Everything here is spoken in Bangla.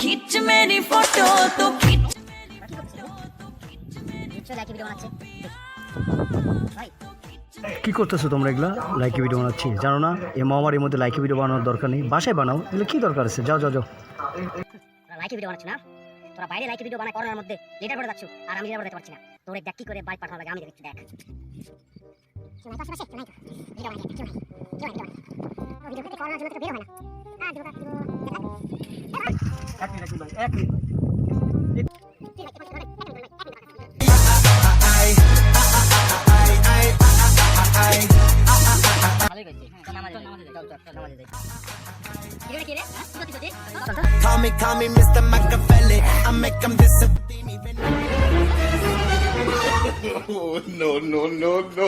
खींच मेरी फोटो तो खींच কি করতেছো তোমরা এগুলা? লাইকি ভিডিও বানাচ্ছি জানো না? এই মহামারীর মধ্যে লাইকি ভিডিও বানানোর দরকার নেই, বাসায় বানাও। এগুলো কি দরকার আছে? যাও যাও যাও। লাইকি ভিডিও বানাচ্ছ না? তোরা বাইরে লাইকি ভিডিও বানায় করোনার মধ্যে লেটার করে যাচ্ছ, আর আমি লেটার করতে পারছি না। তোরে দেখ কি করে বাইক পাঠানো লাগে আমি দেখছি, দেখ। Call me Mr. Machiavelli. I make them disappear. Oh, no, no, no, no.